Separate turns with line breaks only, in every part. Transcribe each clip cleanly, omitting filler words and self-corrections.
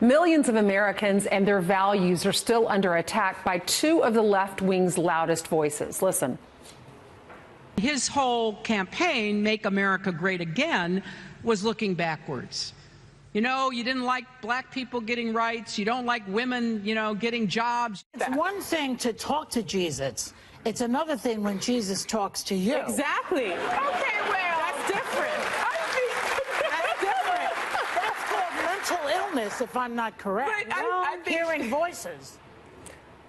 Millions of Americans and their values are still under attack by two of the left wing's loudest voices. Listen.
His whole campaign, Make America Great Again, was looking backwards. You know, you didn't like black people getting rights. You don't like women, getting jobs.
It's one thing to talk to Jesus. It's another thing when Jesus talks to you.
Exactly. Okay, well, that's different.
That's different. That's called mental illness, if I'm not correct.
But I think
hearing voices.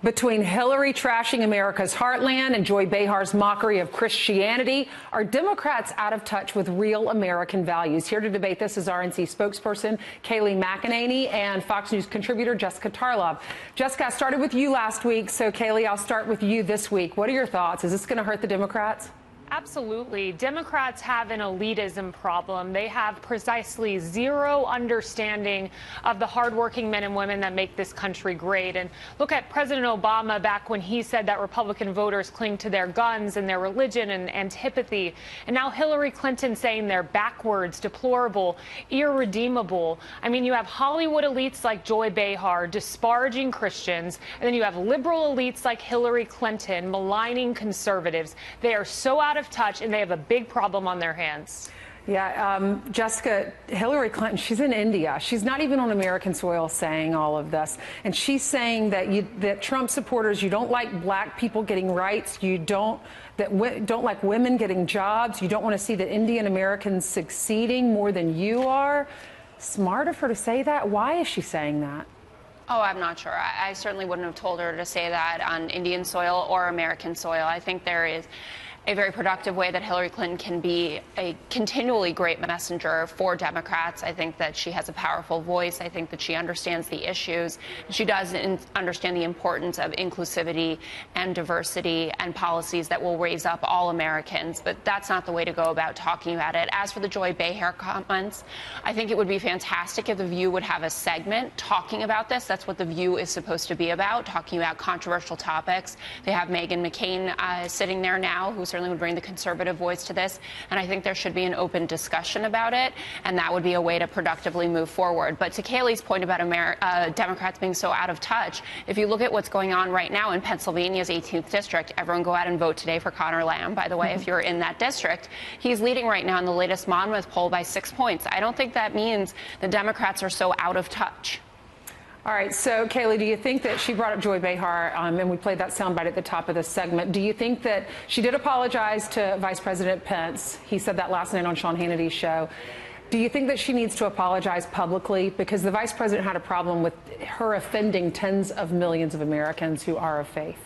Between Hillary trashing America's heartland and Joy Behar's mockery of Christianity, are Democrats out of touch with real American values? Here to debate this is RNC spokesperson Kayleigh McEnany and Fox News contributor Jessica Tarlov. Jessica, I started with you last week, so Kayleigh, I'll start with you this week. What are your thoughts? Is this going to hurt the Democrats?
Absolutely. Democrats have an elitism problem. They have precisely zero understanding of the hardworking men and women that make this country great. And look at President Obama back when he said that Republican voters cling to their guns and their religion and antipathy. And now Hillary Clinton saying they're backwards, deplorable, irredeemable. I mean, you have Hollywood elites like Joy Behar disparaging Christians, and then you have liberal elites like Hillary Clinton maligning conservatives. They are so out of touch, and they have a big problem on their hands.
Yeah, Jessica, Hillary Clinton, she's in India. She's not even on American soil saying all of this. And she's saying that Trump supporters, you don't like black people getting rights, you don't like women getting jobs, you don't want to see the Indian Americans succeeding more than you are. Smart of her to say that. Why is she saying that?
Oh, I'm not sure. I certainly wouldn't have told her to say that on Indian soil or American soil. I think there is a very productive way that Hillary Clinton can be a continually great messenger for Democrats. I think that she has a powerful voice. I think that she understands the issues. She does understand the importance of inclusivity and diversity and policies that will raise up all Americans. But that's not the way to go about talking about it. As for the Joy Behar comments, I think it would be fantastic if The View would have a segment talking about this. That's what The View is supposed to be about, talking about controversial topics. They have Meghan McCain sitting there now, who certainly would bring the conservative voice to this, and I think there should be an open discussion about it, and that would be a way to productively move forward. But to Kayleigh's point about Democrats being so out of touch, if you look at what's going on right now in Pennsylvania's 18th district, everyone go out and vote today for Conor Lamb, by the way, if you're in that district. He's leading right now in the latest Monmouth poll by 6 points. I don't think that means the Democrats are so out of touch.
All right, so Kayleigh, do you think that she brought up Joy Behar, and we played that soundbite at the top of this segment. Do you think that she did apologize to Vice President Pence? He said that last night on Sean Hannity's show. Do you think that she needs to apologize publicly? Because the vice president had a problem with her offending tens of millions of Americans who are of faith.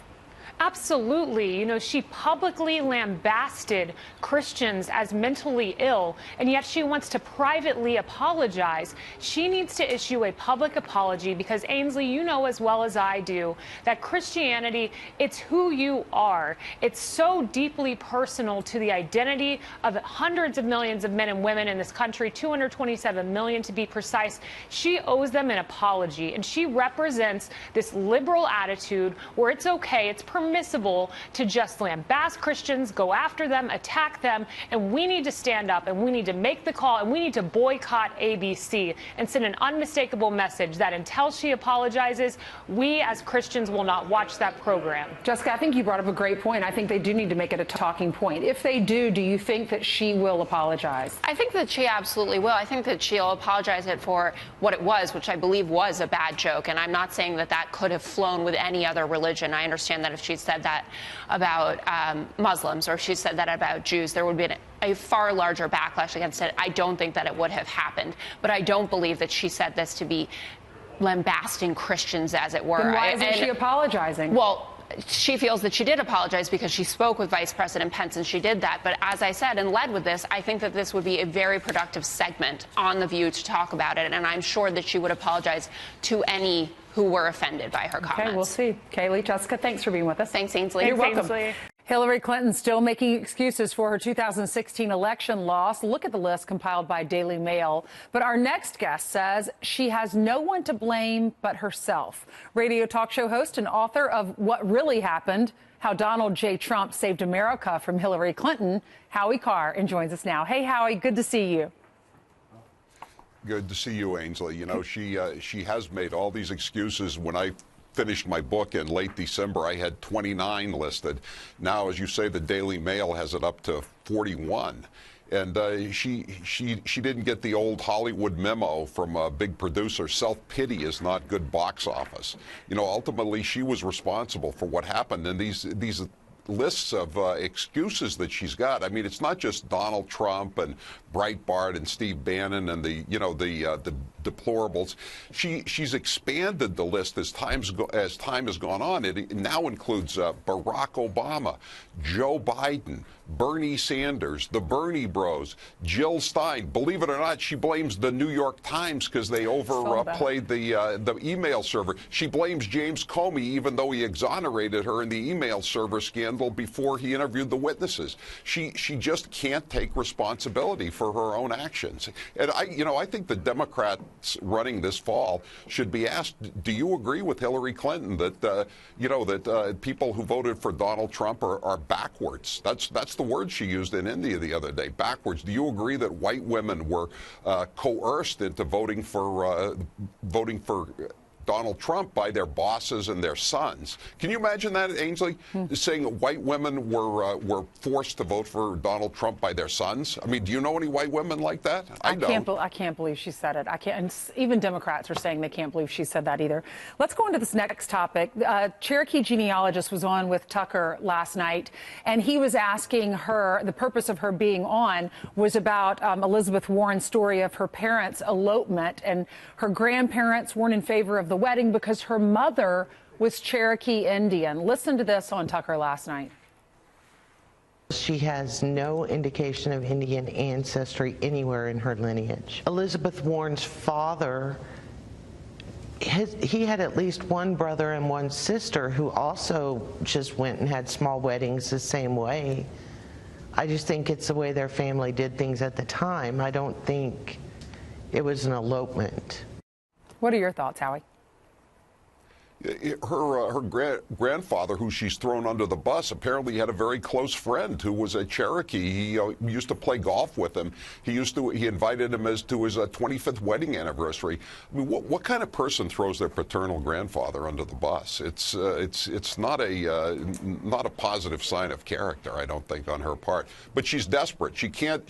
Absolutely. You know, she publicly lambasted Christians as mentally ill, and yet she wants to privately apologize. She needs to issue a public apology because, Ainsley, you know as well as I do that Christianity, it's who you are. It's so deeply personal to the identity of hundreds of millions of men and women in this country, 227 million to be precise. She owes them an apology, and she represents this liberal attitude where it's okay, it's permissible to just lambast Christians, go after them, attack them, and we need to stand up and we need to make the call and we need to boycott ABC and send an unmistakable message that until she apologizes, we as Christians will not watch that program.
Jessica, I think you brought up a great point. I think they do need to make it a talking point. If they do you think that she will apologize?
I think that she absolutely will. I think that she'll apologize it for what it was, which I believe was a bad joke. And I'm not saying that that could have flown with any other religion. I understand that if she said that about Muslims or if she said that about Jews, there would be a far larger backlash against it. I don't think that it would have happened. But I don't believe that she said this to be lambasting Christians, as it were.
Then why isn't she apologizing?
Well, she feels that she did apologize because she spoke with Vice President Pence and she did that. But as I said and led with this, I think that this would be a very productive segment on The View to talk about it. And I'm sure that she would apologize to any who were offended by her comments.
Okay, we'll see. Kayleigh, Jessica, thanks for being with us.
Thanks, Ainsley.
You're welcome.
Ainsley.
Hillary Clinton still making excuses for her 2016 election loss. Look at the list compiled by Daily Mail. But our next guest says she has no one to blame but herself. Radio talk show host and author of What Really Happened, How Donald J. Trump Saved America from Hillary Clinton, Howie Carr, and joins us now. Hey, Howie, good to see you.
Good to see you, Ainsley. You know, she has made all these excuses. When I finished my book in late December, I had 29 listed. Now, as you say, the Daily Mail has it up to 41. And she didn't get the old Hollywood memo from a big producer. Self-pity is not good box office. You know, ultimately, she was responsible for what happened. And these lists of excuses that she's got. I mean, it's not just Donald Trump and Breitbart and Steve Bannon and the deplorables. She's expanded the list as time has gone on. It now includes Barack Obama, Joe Biden, Bernie Sanders, the Bernie Bros, Jill Stein. Believe it or not, she blames the New York Times because they overplayed the email server. She blames James Comey, even though he exonerated her in the email server scandal before he interviewed the witnesses. She just can't take responsibility for her own actions. And I think the Democrats running this fall should be asked, do you agree with Hillary Clinton that people who voted for Donald Trump are backwards? That's the word she used in India the other day, backwards. Do you agree that white women were coerced into voting for Donald Trump by their bosses and their sons? Can you imagine that, Ainsley? Saying white women were forced to vote for Donald Trump by their sons? I mean, do you know any white women like that? I don't.
I can't believe she said it. I can't. And even Democrats are saying they can't believe she said that either. Let's go into this next topic. Cherokee genealogist was on with Tucker last night, and he was asking her, the purpose of her being on was about Elizabeth Warren's story of her parents' elopement, and her grandparents weren't in favor of the wedding because her mother was Cherokee Indian. Listen to this on Tucker last night.
She has no indication of Indian ancestry anywhere in her lineage. Elizabeth Warren's father, he had at least one brother and one sister who also just went and had small weddings the same way. I just think it's the way their family did things at the time. I don't think it was an elopement.
What are your thoughts, Howie?
Her grandfather, who she's thrown under the bus, apparently had a very close friend who was a Cherokee. He used to play golf with him. He invited him to his 25th wedding anniversary. I mean, what kind of person throws their paternal grandfather under the bus? It's not a positive sign of character, I don't think, on her part. But she's desperate. She can't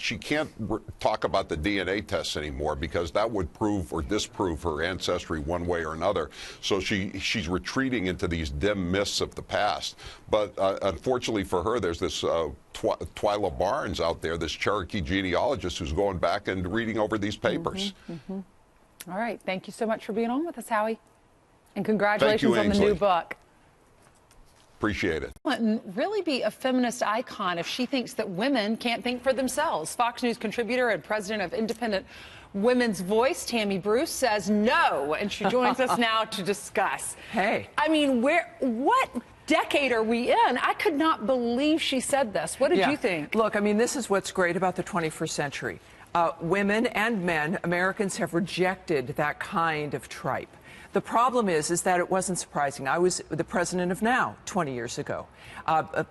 talk about the DNA tests anymore because that would prove or disprove her ancestry one way or another. So she's retreating into these dim mists of the past. But unfortunately for her, there's this Twyla Barnes out there, this Cherokee genealogist who's going back and reading over these papers.
All right. Thank you so much for being on with us, Howie. And congratulations on the new book.
Appreciate it.
Clinton really be a feminist icon if she thinks that women can't think for themselves. Fox News contributor and president of Independent Women's Voice, Tammy Bruce, says no, and she joins us now to discuss.
Hey.
I mean, what decade are we in? I could not believe she said this. What did you think?
Look, I mean, this is what's great about the 21st century. Women and men, Americans have rejected that kind of tripe. The problem is that it wasn't surprising. I was the president of NOW 20 years ago.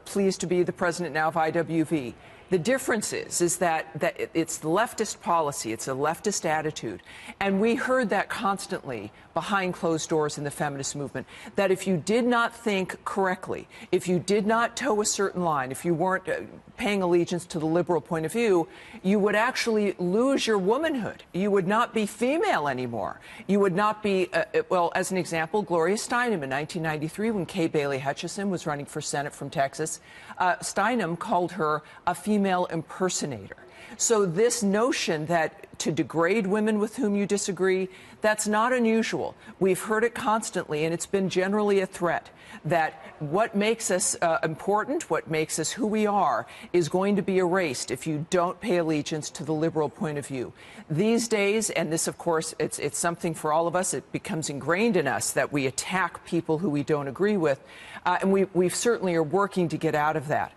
Pleased to be the president now of IWV. The difference is that it's leftist policy, it's a leftist attitude, and we heard that constantly behind closed doors in the feminist movement, that if you did not think correctly, if you did not toe a certain line, if you weren't paying allegiance to the liberal point of view, you would actually lose your womanhood. You would not be female anymore. You would not be, well, as an example, Gloria Steinem in 1993, when Kay Bailey Hutchison was running for Senate from Texas, Steinem called her a female impersonator. So this notion that to degrade women with whom you disagree, that's not unusual. We've heard it constantly, and it's been generally a threat that what makes us important, what makes us who we are, is going to be erased if you don't pay allegiance to the liberal point of view. These days, and this, of course, it's something for all of us, it becomes ingrained in us that we attack people who we don't agree with, and we certainly are working to get out of that.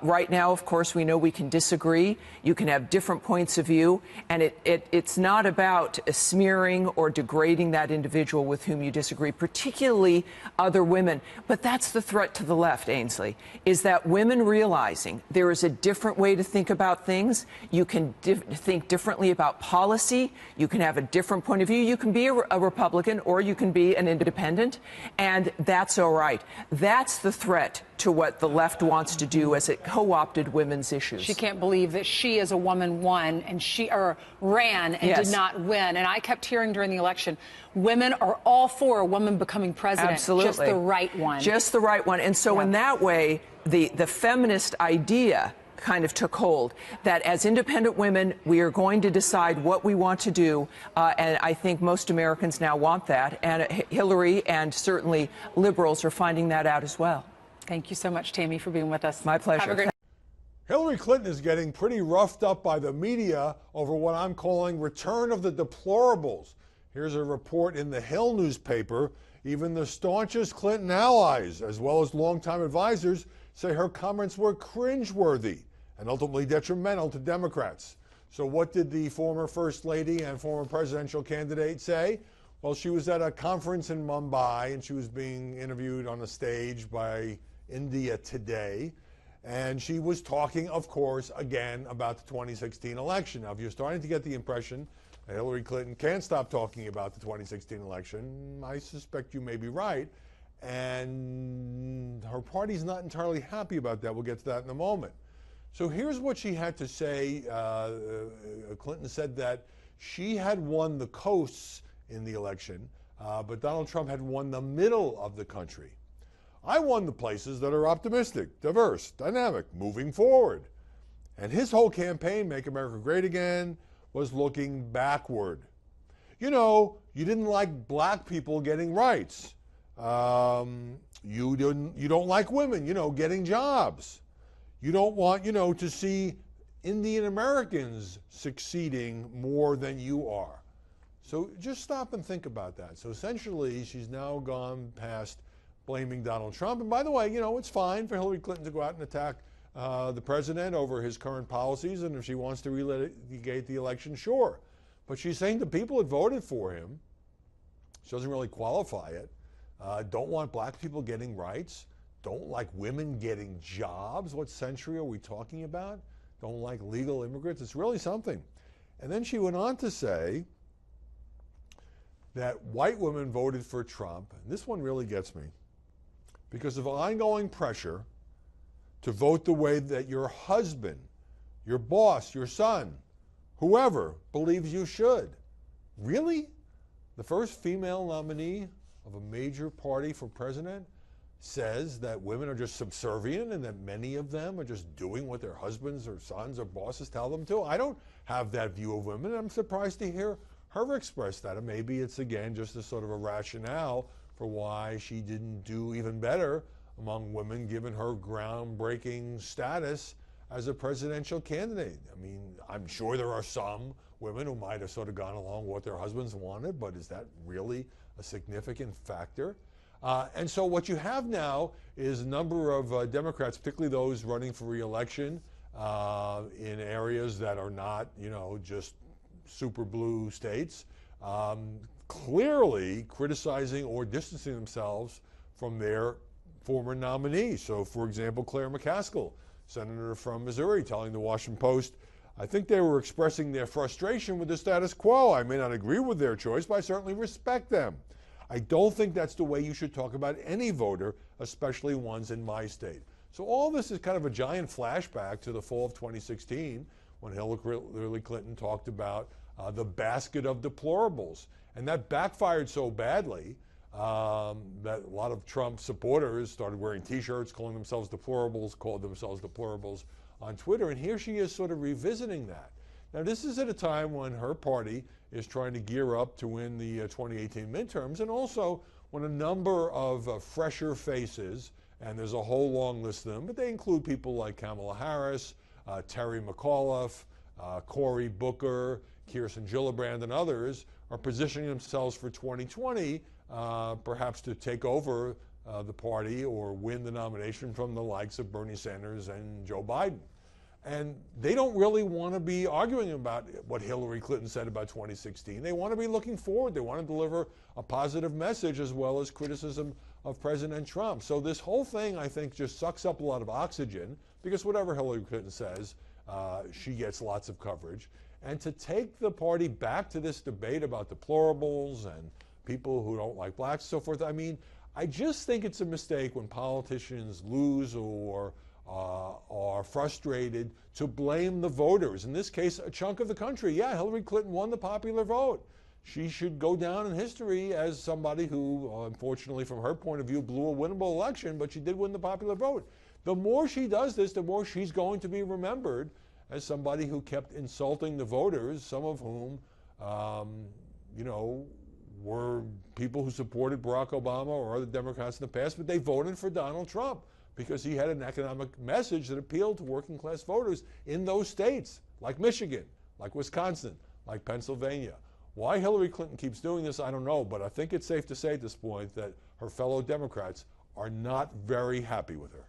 Right now, of course, we know we can disagree. You can have different points of view, and it's not about smearing or degrading that individual with whom you disagree, particularly other women. But that's the threat to the left, Ainsley, is that women realizing there is a different way to think about things. You can think differently about policy. You can have a different point of view. You can be a Republican or you can be an independent, and that's all right. That's the threat to what the left wants to do as it co-opted women's issues.
She can't believe that she, as a woman, won and ran and did not win. And I kept hearing during the election, women are all for a woman becoming president.
Absolutely.
Just the right one.
Just the right one. And so in that way, the feminist idea kind of took hold, that as independent women, we are going to decide what we want to do. And I think most Americans now want that. And Hillary and certainly liberals are finding that out as well.
Thank you so much, Tammy, for being with us.
My pleasure.
Have a great
Hillary Clinton is getting pretty roughed up by the media over what I'm calling return of the deplorables. Here's a report in the Hill newspaper. Even the staunchest Clinton allies, as well as longtime advisors, say her comments were cringeworthy and ultimately detrimental to Democrats. So what did the former First Lady and former presidential candidate say? Well, she was at a conference in Mumbai, and she was being interviewed on a stage by India Today. And she was talking, of course, again about the 2016 election. Now, if you're starting to get the impression that Hillary Clinton can't stop talking about the 2016 election, I suspect you may be right. And her party's not entirely happy about that. We'll get to that in a moment. So here's what she had to say. Clinton said that she had won the coasts in the election, but Donald Trump had won the middle of the country. I won the places that are optimistic, diverse, dynamic, moving forward. And his whole campaign, Make America Great Again, was looking backward. You know, you didn't like black people getting rights. You don't like women, getting jobs. You don't want, to see Indian Americans succeeding more than you are. So just stop and think about that. So essentially, she's now gone past blaming Donald Trump. And by the way, it's fine for Hillary Clinton to go out and attack the president over his current policies. And if she wants to relitigate the election, sure. But she's saying the people that voted for him, she doesn't really qualify it, don't want black people getting rights, don't like women getting jobs. What century are we talking about? Don't like legal immigrants. It's really something. And then she went on to say that white women voted for Trump. And this one really gets me. Because of ongoing pressure to vote the way that your husband, your boss, your son, whoever believes you should. Really? The first female nominee of a major party for president says that women are just subservient and that many of them are just doing what their husbands or sons or bosses tell them to. I don't have that view of women. I'm surprised to hear her express that. And maybe it's, again, just a sort of a rationale for why she didn't do even better among women, given her groundbreaking status as a presidential candidate. I mean, I'm sure there are some women who might have sort of gone along with what their husbands wanted, but is that really a significant factor? And so what you have now is a number of Democrats, particularly those running for re-election in areas that are not, just super blue states, clearly criticizing or distancing themselves from their former nominees. So, for example, Claire McCaskill, senator from Missouri, telling the Washington Post, I think they were expressing their frustration with the status quo. I may not agree with their choice, but I certainly respect them. I don't think that's the way you should talk about any voter, especially ones in my state. So all this is kind of a giant flashback to the fall of 2016 when Hillary Clinton talked about the basket of deplorables. And that backfired so badly that a lot of Trump supporters started wearing T-shirts, calling themselves deplorables, called themselves deplorables on Twitter. And here she is sort of revisiting that. Now, this is at a time when her party is trying to gear up to win the 2018 midterms, and also when a number of fresher faces, and there's a whole long list of them, but they include people like Kamala Harris, Terry McAuliffe, Cory Booker, Kirsten Gillibrand, and others, are positioning themselves for 2020, perhaps to take over the party or win the nomination from the likes of Bernie Sanders and Joe Biden. And they don't really want to be arguing about what Hillary Clinton said about 2016. They want to be looking forward. They want to deliver a positive message as well as criticism of President Trump. So this whole thing, I think, just sucks up a lot of oxygen because whatever Hillary Clinton says, she gets lots of coverage. And to take the party back to this debate about deplorables and people who don't like blacks and so forth, I mean, I just think it's a mistake when politicians lose or are frustrated to blame the voters. In this case, a chunk of the country. Yeah, Hillary Clinton won the popular vote. She should go down in history as somebody who, unfortunately, from her point of view, blew a winnable election, but she did win the popular vote. The more she does this, the more she's going to be remembered as somebody who kept insulting the voters, some of whom, you know, were people who supported Barack Obama or other Democrats in the past, but they voted for Donald Trump because he had an economic message that appealed to working class voters in those states, like Michigan, like Wisconsin, like Pennsylvania. Why Hillary Clinton keeps doing this, I don't know, but I think it's safe to say at this point that her fellow Democrats are not very happy with her.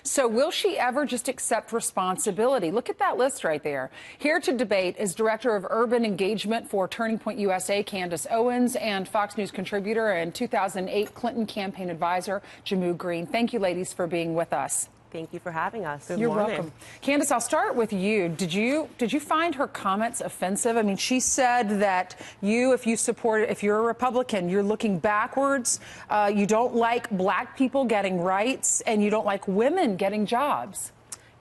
So will she ever just accept responsibility? Look at that list right there. Here to debate is Director of Urban Engagement for Turning Point USA, Candace Owens, and Fox News contributor and 2008 Clinton campaign advisor, Jehmu Greene. Thank you, ladies, for being with us.
Thank you for having us.
You're welcome. Candace, I'll start with you. Did you find her comments offensive? I mean, she said that if you're a Republican, you're looking backwards. You don't like black people getting rights, and you don't like women getting jobs.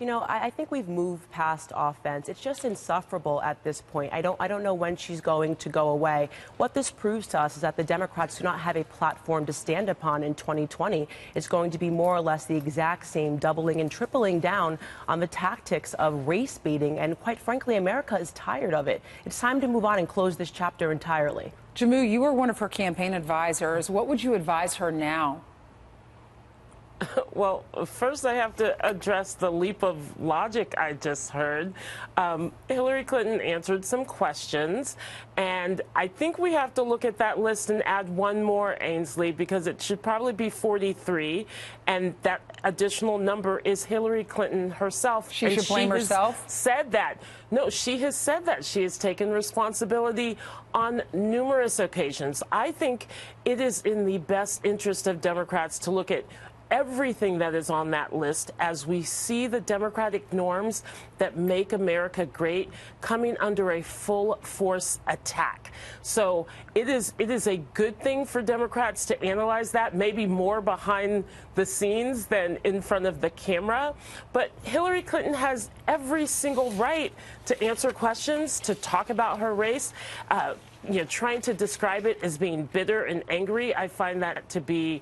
You know, I think we've moved past offense. It's just insufferable at this point. I don't know when she's going to go away. What this proves to us is that the Democrats do not have a platform to stand upon in 2020. It's going to be more or less the exact same, doubling and tripling down on the tactics of race baiting. And quite frankly, America is tired of it. It's time to move on and close this chapter entirely.
Jehmu, you were one of her campaign advisors. What would you advise her now?
Well, first I have to address the leap of logic I just heard. Hillary Clinton answered some questions, and I think we have to look at that list and add one more, Ainsley, because it should probably be 43, and that additional number is Hillary Clinton herself.
She should blame herself?
Said that. No, she has said that. She has taken responsibility on numerous occasions. I think it is in the best interest of Democrats to look at everything that is on that list as we see the democratic norms that make America great coming under a full force attack. So it is a good thing for Democrats to analyze that, maybe more behind the scenes than in front of the camera. But Hillary Clinton has every single right to answer questions, to talk about her race. Trying to describe it as being bitter and angry, I find that to be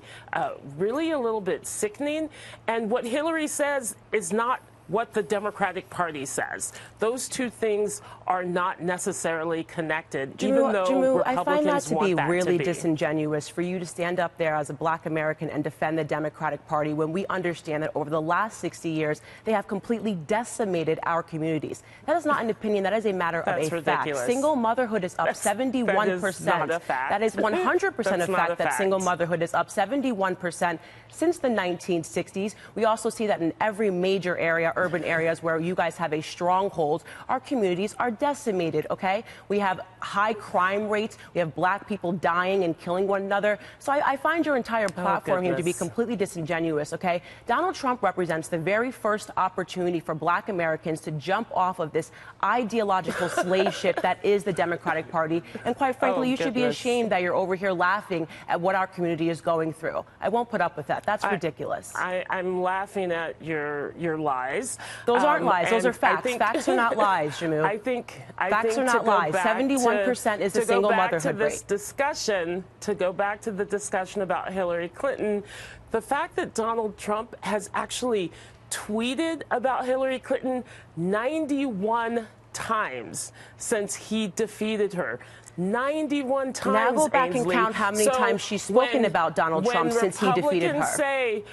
really a little bit sickening. And what Hillary says is not what the Democratic Party says. Those two things are not necessarily connected, even though Republicans
I find that to be really
to be
disingenuous for you to stand up there as a black American and defend the Democratic Party when we understand that over the last 60 years, they have completely decimated our communities. That is not an opinion. That is a matter of a fact. Single motherhood is up 71%.
That is not a fact.
That is 100% a fact that single motherhood is up 71% since the 1960s. We also see that in every major area, urban areas where you guys have a stronghold, our communities are decimated, okay? We have high crime rates. We have black people dying and killing one another. So I find your entire platform here to be completely disingenuous, okay? Donald Trump represents the very first opportunity for black Americans to jump off of this ideological slave ship that is the Democratic Party. And quite frankly, you should be ashamed that you're over here laughing at what our community is going through. I won't put up with that. That's ridiculous.
I'm laughing at your lies.
Those aren't lies. Those are facts. Facts are not lies, Jehmu. Facts are not lies. 71% is the single motherhood rate.
To go back to the discussion about Hillary Clinton, the fact that Donald Trump has actually tweeted about Hillary Clinton 91 times since he defeated her. 91 times.
Now go back and count how many times she's spoken about Donald Trump since he defeated her.
When Republicans say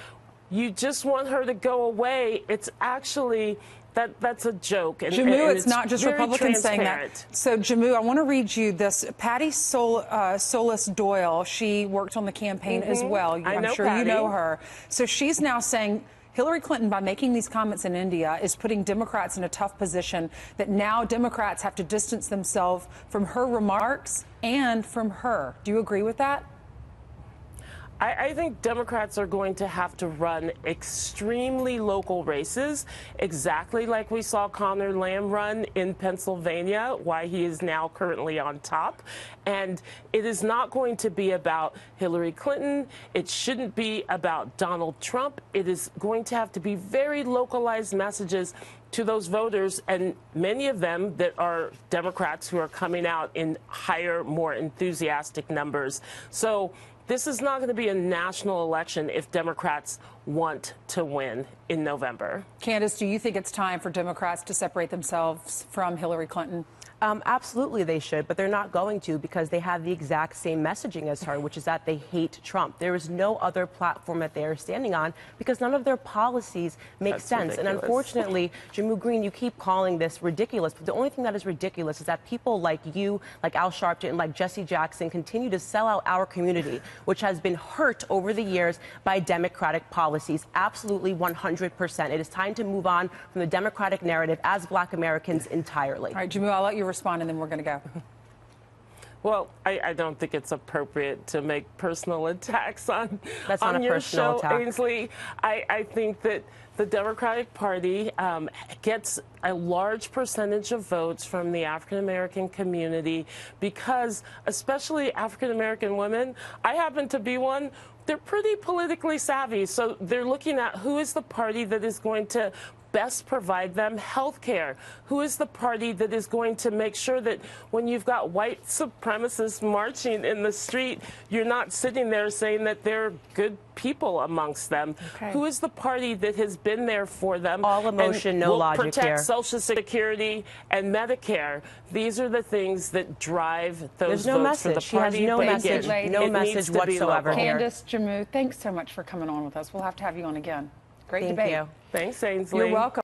you just want her to go away, it's actually that's a joke. And,
Jehmu, it's not just Republicans saying that. So, Jehmu, I want to read you this. Patty Solis Doyle, she worked on the campaign as well. I'm sure you know her. So she's now saying Hillary Clinton, by making these comments in India, is putting Democrats in a tough position that now Democrats have to distance themselves from her remarks and from her. Do you agree with that?
I think Democrats are going to have to run extremely local races, exactly like we saw Conor Lamb run in Pennsylvania, why he is now currently on top. And it is not going to be about Hillary Clinton. It shouldn't be about Donald Trump. It is going to have to be very localized messages to those voters, and many of them that are Democrats who are coming out in higher, more enthusiastic numbers. So this is not going to be a national election if Democrats want to win in November.
Candace, do you think it's time for Democrats to separate themselves from Hillary Clinton?
Absolutely they should, but they're not going to because they have the exact same messaging as her, which is that they hate Trump. There is no other platform that they are standing on because none of their policies make sense.
Ridiculous.
And unfortunately, Jamiel Green, you keep calling this ridiculous, but the only thing that is ridiculous is that people like you, like Al Sharpton, and like Jesse Jackson continue to sell out our community, which has been hurt over the years by Democratic policies. Absolutely 100%. It is time to move on from the Democratic narrative as Black Americans entirely.
All right, Jamiel, I'll let you respond, and then we're going to go.
Well, I don't think it's appropriate to make personal attacks on your
personal
show,
attack.
Ainsley. I think that the Democratic Party gets a large percentage of votes from the African American community because, especially African American women, I happen to be one. They're pretty politically savvy, so they're looking at who is the party that is going to best provide them health care? Who is the party that is going to make sure that when you've got white supremacists marching in the street, you're not sitting there saying that they're good people amongst them?
Okay.
Who is the party that has been there for them?
All emotion,
and
no
will
logic
protect
here.
Social Security and Medicare? These are the things that drive those
There's no
votes for the
message. She has
party.
no
But
message,
again,
no
it needs
message
to be
whatsoever
local.
here.
Candace, Jamiel, thanks so much for coming on with us. We'll have to have you on again. Great
Thank
debate.
you.
Thanks, Ainsley.
You're welcome.